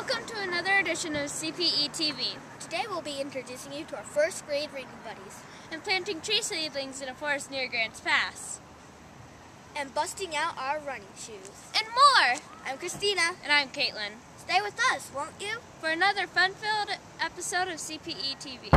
Welcome to another edition of CPETV. Today we'll be introducing you to our first grade reading buddies. And planting tree seedlings in a forest near Grants Pass. And busting out our running shoes. And more! I'm Christina. And I'm Caitlin. Stay with us, won't you? For another fun-filled episode of CPETV.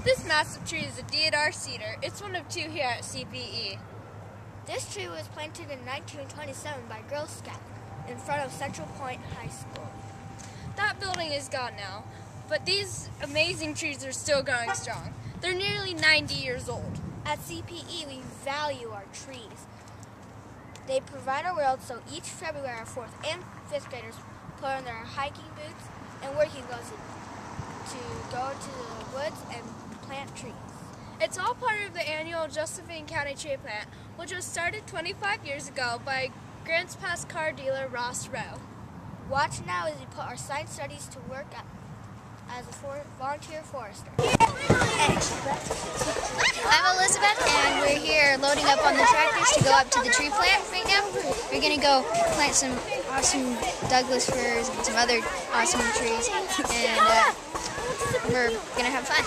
This massive tree is a deodar cedar. It's one of two here at CPE. This tree was planted in 1927 by Girl Scouts in front of Central Point High School. That building is gone now, but these amazing trees are still going strong. They're nearly 90 years old. At CPE, we value our trees. They provide our world, so each February our 4th and 5th graders put on their hiking boots and working gloves to go to the woods and plant trees. It's all part of the annual Josephine County Tree Plant, which was started 25 years ago by Grants Pass car dealer Ross Rowe. Watch now as we put our science studies to work as a volunteer forester. I'm Elizabeth, and we're here loading up on the tractors to go up to the tree plant right now. We're going to go plant some awesome Douglas firs and some other awesome trees, and we're going to have fun.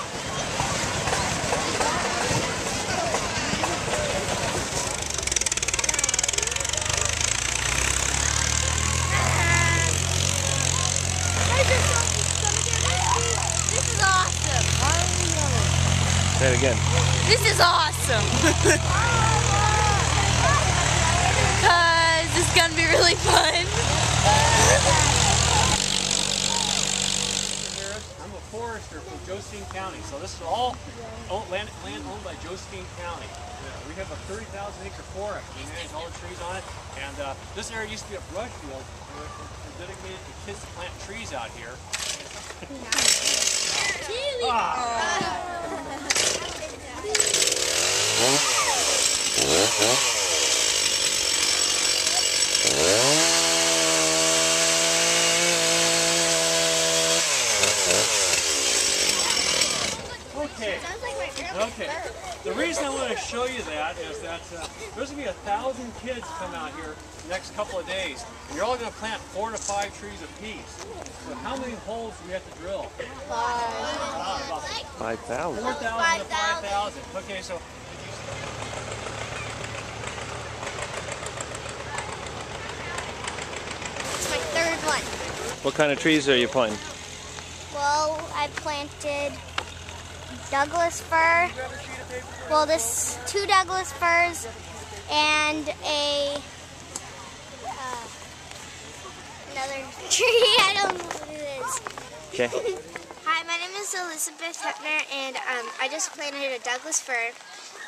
This is awesome. Say it again. This is awesome. Because it's going to be really fun. I'm a forester from Josephine County, so this is all land owned by Josephine County. We have a 30,000-acre forest. We manage all the trees on it, and this area used to be a brush field. We're dedicated to kids to plant trees out here. Okay. The reason I want to show you that is that there's going to be 1,000 kids come out here the next couple of days, and you're all going to plant 4 to 5 trees apiece. So how many holes do we have to drill? 5,000. 4,000 to 5,000. Okay, so It's my third one. What kind of trees are you planting? Well, I planted Douglas fir. Well, this 2 Douglas firs and another tree. I don't know what it is. Okay. Hi, my name is Elizabeth Hepner, and I just planted a Douglas fir.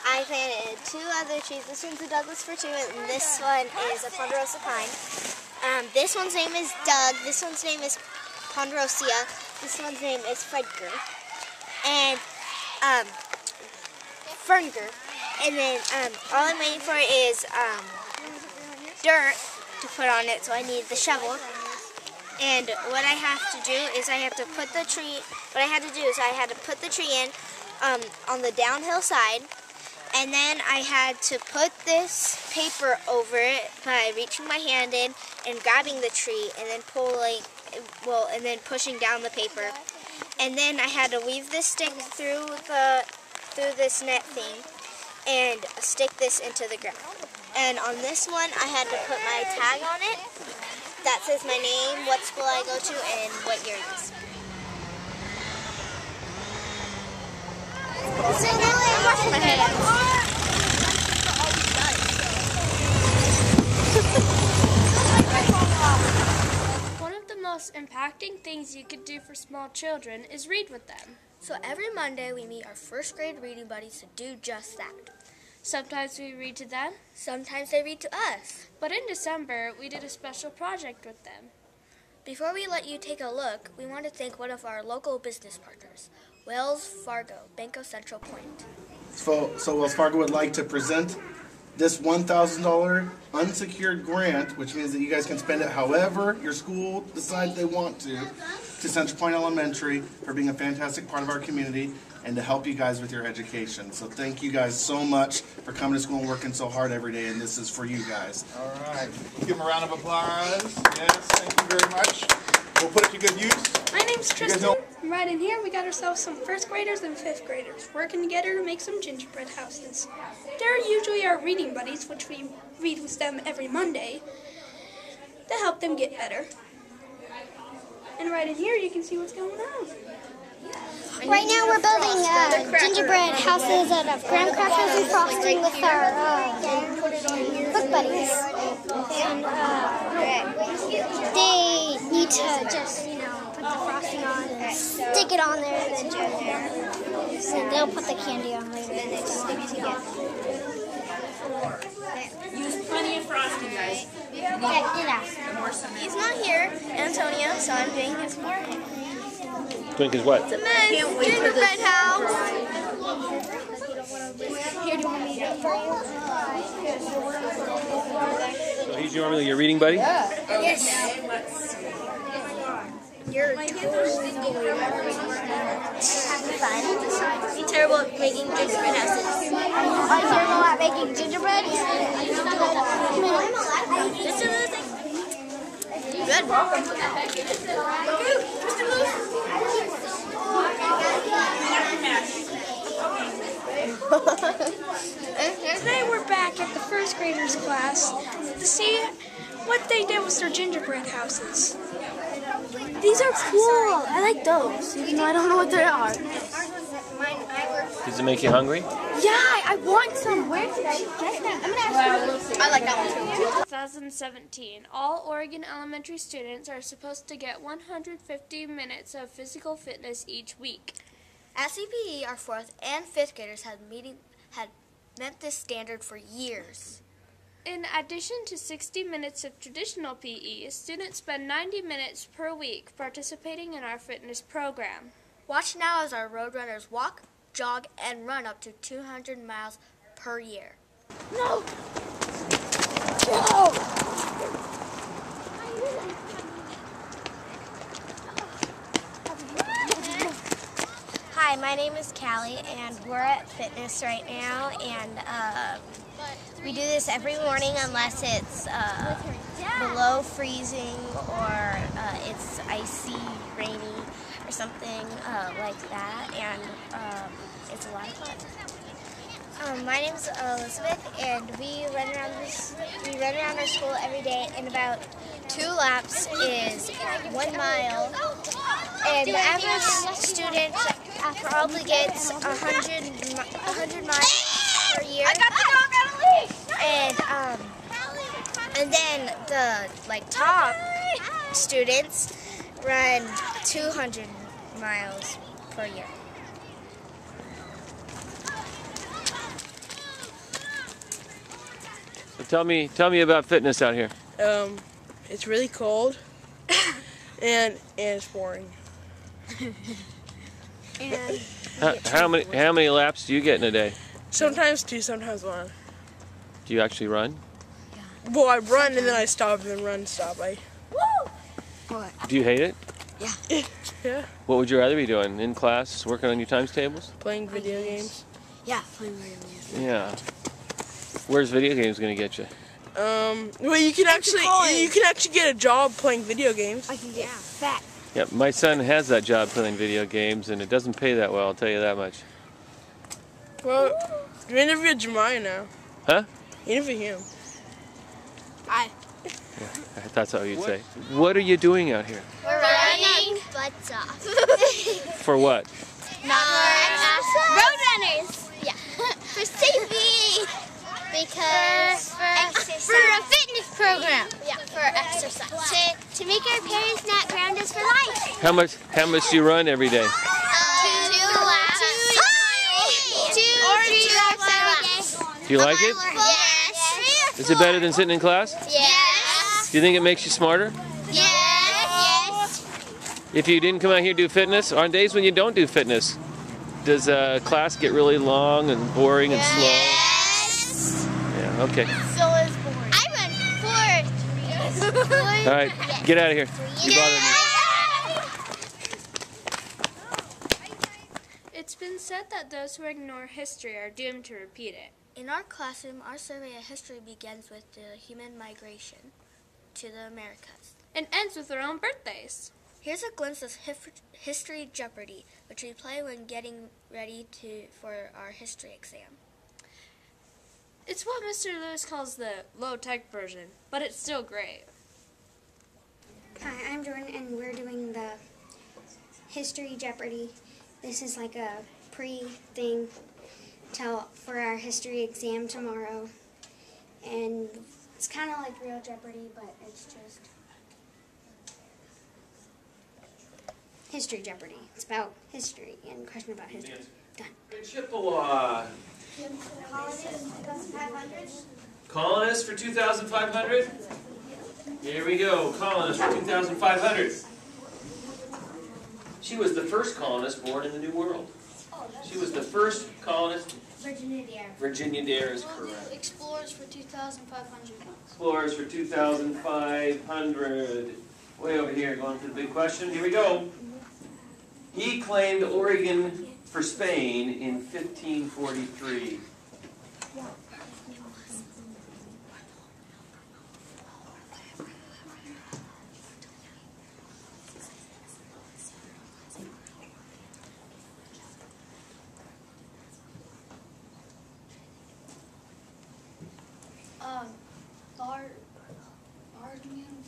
I planted 2 other trees. This one's a Douglas fir too, and this one is a ponderosa pine. This one's name is Doug. This one's name is Ponderosia. This one's name is Fredger. And Fernger. And then all I'm waiting for is dirt to put on it, so I need the shovel. And what I have to do is I had to put the tree in on the downhill side, and then I had to put this paper over it by reaching my hand in and grabbing the tree and then pushing down the paper. And then I had to weave this stick through this net thing and stick this into the ground. And on this one, I had to put my tag on it that says my name, what school I go to, and what year it is. One of the most impacting things you could do for small children is read with them. So every Monday we meet our first grade reading buddies to do just that. Sometimes we read to them, Sometimes they read to us. but in December we did a special project with them. Before we let you take a look, we want to thank one of our local business partners, Wells Fargo, Banco Central Point. So Wells Fargo would like to present this $1,000 unsecured grant, which means that you guys can spend it however your school decides they want to Central Point Elementary for being a fantastic part of our community and to help you guys with your education. So thank you guys so much for coming to school and working so hard every day, and this is for you guys. All right. Let's give them a round of applause. Yes, thank you very much. We'll put it to good use. My name's Tristan. Right in here, we got ourselves some first graders and fifth graders working together to make some gingerbread houses. They're usually our reading buddies, which we read with them every Monday to help them get better. And right in here, you can see what's going on. Right now we're building gingerbread houses out of graham crackers and frosting with our book buddies. And they need to just, put the frosting on and stick it on there. And they'll put the candy on later. And they just stick together. Use plenty of frosting, guys. He's not here, Antonio, so I'm doing his for him. Doing his what? It's a nice gingerbread house. Here, do you want me to do it for you? So he's normally your reading buddy? Yes. You're Having fun. You're terrible at making gingerbread houses. I'm terrible at making gingerbread. Just do the thing. Good. Today we're back at the first graders class to see what they did with their gingerbread houses. These are cool. I like those, even though I don't know what they are. Does it make you hungry? Yeah, I want some. Where did I get them? I'm gonna ask you. I like that one too. 2017, all Oregon elementary students are supposed to get 150 minutes of physical fitness each week. At CPE, our 4th and 5th graders had met this standard for years. In addition to 60 minutes of traditional PE, students spend 90 minutes per week participating in our fitness program. Watch now as our Roadrunners walk, jog, and run up to 200 miles per year. No! No! Hi, my name is Callie, and we're at fitness right now, and we do this every morning unless it's below freezing or it's icy, rainy, or something like that, and it's a lot of fun. My name is Elizabeth, and we run around our school every day, and about 2 laps is 1 mile. And the average student probably gets 100 miles per year. I got the dog on a leash! And then the top students run 200 miles per year. So tell me about fitness out here. It's really cold, and it's boring. And How many laps do you get in a day? Sometimes 2, sometimes 1. Do you actually run? Well, I run and then I stop and then run, stop. Do you hate it? Yeah. What would you rather be doing? In class, working on your times tables? Playing video games. Yeah, playing video games. Yeah. Where's video games going to get you? Well, you can actually get a job playing video games. I can get fat. Yeah, my son has that job playing video games, and it doesn't pay that well, I'll tell you that much. Well, you interviewed Jeremiah now. Huh? Interview him. Yeah, that's how you'd say. What are you doing out here? We're running butts off. For what? Roadrunners. Yeah. For safety. Because for a fitness program. Yeah, for exercise. To make our parents not ground us for life. How much do you run every day? 2 laps. 2 or 3 laps every day. Do you like it? Yes. Is it better than sitting in class? Yes. Do you think it makes you smarter? Yes. If you didn't come out here to do fitness, on days when you don't do fitness, does class get really long and boring and slow? Yes. Yeah, okay. So is boring. I run 4. All right, get out of here. You bothering me. It's been said that those who ignore history are doomed to repeat it. In our classroom, our survey of history begins with the human migration to the Americas. And ends with their own birthdays. Here's a glimpse of History Jeopardy, which we play when getting ready for our history exam. It's what Mr. Lewis calls the low-tech version, but it's still great. Hi, I'm Jordan, and we're doing the History Jeopardy. This is like a pre-thing for our history exam tomorrow. And it's kind of like real Jeopardy, but it's just History Jeopardy. It's about history and question about history. Done. Chippewa. Colonists for 2,500? Here we go. Colonists for 2,500. She was the first colonist born in the New World. She was the first colonist. Virginia Dare. Virginia Dare is correct. Explorers for 2,500. Explorers for 2,500. Way over here, going to the big question. Here we go. He claimed Oregon for Spain in 1543.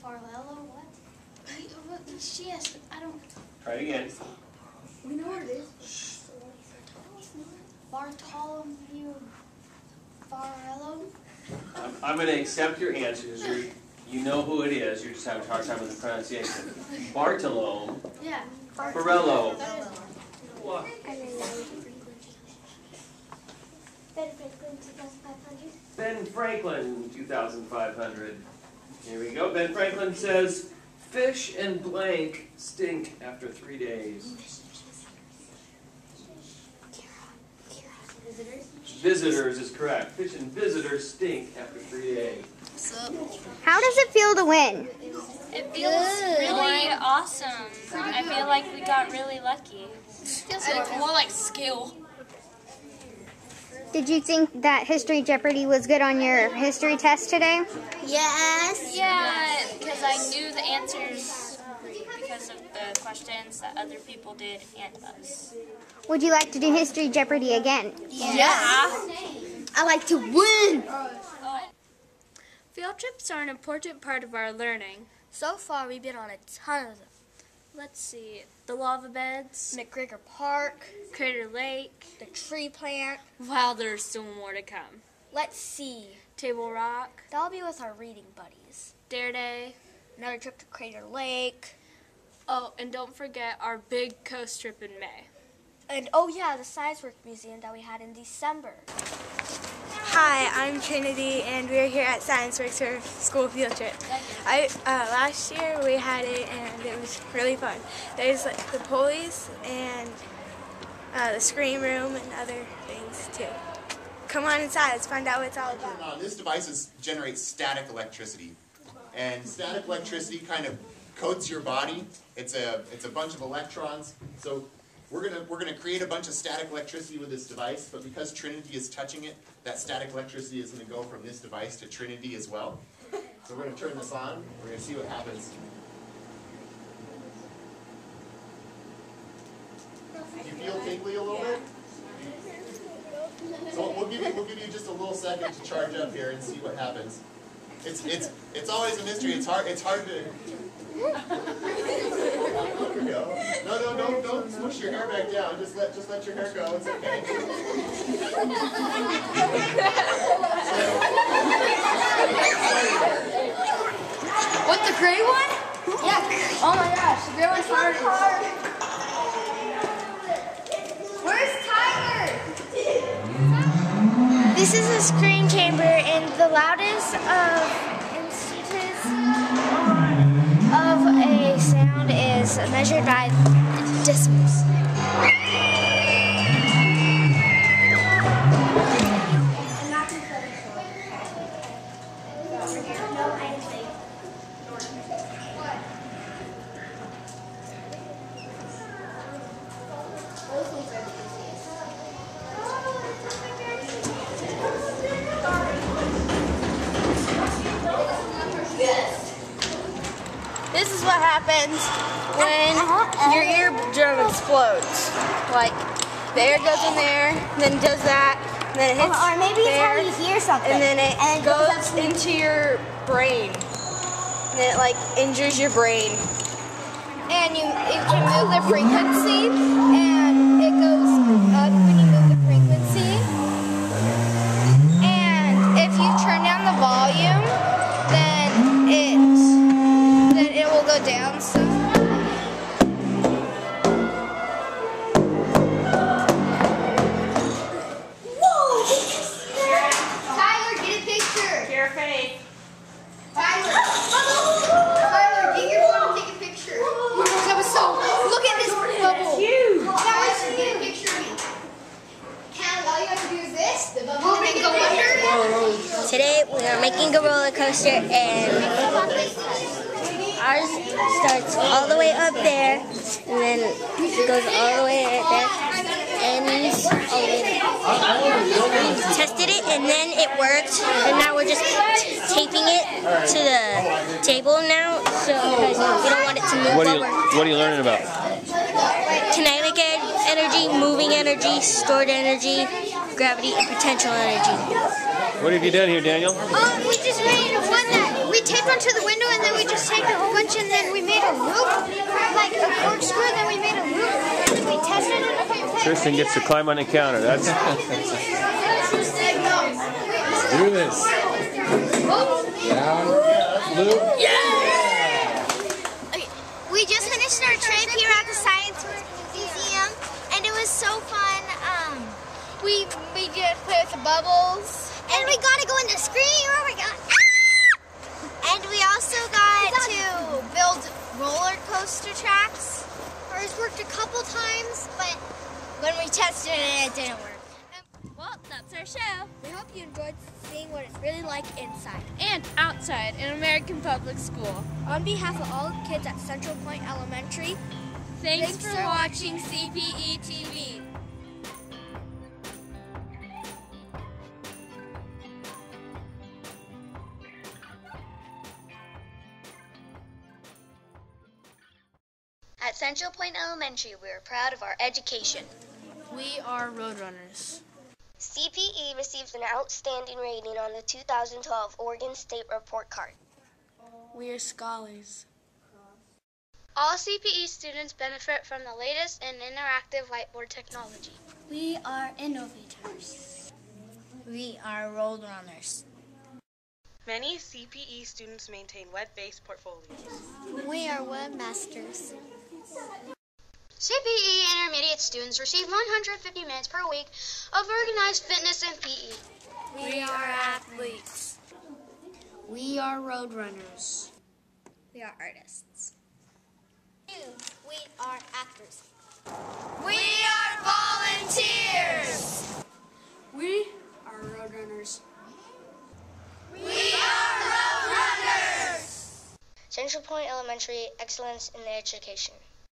Farlello, what? She asked, I don't... Try it again. We know what it is. Bartholomew Farello? I'm going to accept your answers. You know who it is. You're just having a hard time with the pronunciation. Bartolome. Yeah. Farello. What? Ben Franklin, 2,500. Here we go. Ben Franklin says, fish and blank stink after 3 days. Visitors is correct. Fish and visitors stink after 3 days. How does it feel to win? It feels really awesome. I feel like we got really lucky. It's more like skill. Did you think that History Jeopardy was good on your history test today? Yes. Yeah, because I knew the answers because of the questions that other people did and us. Would you like to do History Jeopardy again? Yeah. I like to win. Field trips are an important part of our learning. So far, we've been on a ton of them. Let's see, the lava beds, McGregor Park, Crater Lake, the tree plant. Wow, there's still more to come. Let's see. Table Rock. That'll be with our reading buddies. Dare Day. Another trip to Crater Lake. Oh, and don't forget our big coast trip in May. And oh yeah, the ScienceWorks Museum that we had in December. Hi, I'm Trinity, and we're here at ScienceWorks for school field trip. Last year we had it, and it was really fun. There's like the pulleys and the screen room and other things too. Come on inside, let's find out what it's all about. This device generates static electricity, and static electricity kind of coats your body. It's a bunch of electrons. So we're gonna create a bunch of static electricity with this device, but because Trinity is touching it, that static electricity is going to go from this device to Trinity as well. So we're going to turn this on. We're going to see what happens. Do you feel tingly a little bit? So we'll give you just a little second to charge up here and see what happens. It's always a mystery. It's hard to. There we go. No, don't smush your hair back down. Just let your hair go. It's okay. What, the gray one? Yeah. Oh my gosh, the gray one's hard. Where's Tiger? This is a screen chamber, and the loudest instances of a sound is is measured by decimals. This is what happens when your eardrum explodes. Like, the air goes in there, then it does that, then it hits or maybe it's there, how you hear something. and then it goes into your brain. And then it, like, injures your brain. And you can move the frequency, and it goes up when you move the frequency. And if you turn down the volume, then it will go down some. Whoa! Tyler, get a picture. Your face. Tyler, get your phone and take a picture. That was so. Look at this bubble. Huge. Tyler, get a picture of me. All you have to do is this. The bubble and then go under. Today we are making a roller coaster, and ours starts all the way up there, and then it goes all the way right there, and all the way there. We tested it, and then it worked, and now we're just taping it to the table now, so because we don't want it to move. What are you learning about? Kinetic energy, moving energy, stored energy, gravity, and potential energy. What have you done here, Daniel? We just made one that we taped onto the window, and then we just taped a whole bunch, and then we made a loop, like a corkscrew, then we made a loop, and then we tested it. Tristan gets to climb on the counter. That's do this. Down, loop. We just finished our trip here at the ScienceWorks Museum, and it was so fun. We just play with the bubbles. And we got to go in the screen. Oh my god. Ah! And we also got to build roller coaster tracks. Ours worked a couple times, but when we tested it, it didn't work. Well, that's our show. We hope you enjoyed seeing what it's really like inside And outside in American Public School. On behalf of all kids at Central Point Elementary, Thanks for watching CPETV. At Central Point Elementary, we are proud of our education. We are Roadrunners. CPE received an outstanding rating on the 2012 Oregon State Report Card. We are scholars. All CPE students benefit from the latest in interactive whiteboard technology. We are innovators. We are Roadrunners. Many CPE students maintain web-based portfolios. We are webmasters. CPE intermediate students receive 150 minutes per week of organized fitness and PE. We are athletes. We are Roadrunners. We are artists. We are actors. We are volunteers. We are Roadrunners. We are Roadrunners. Central Point Elementary, excellence in education.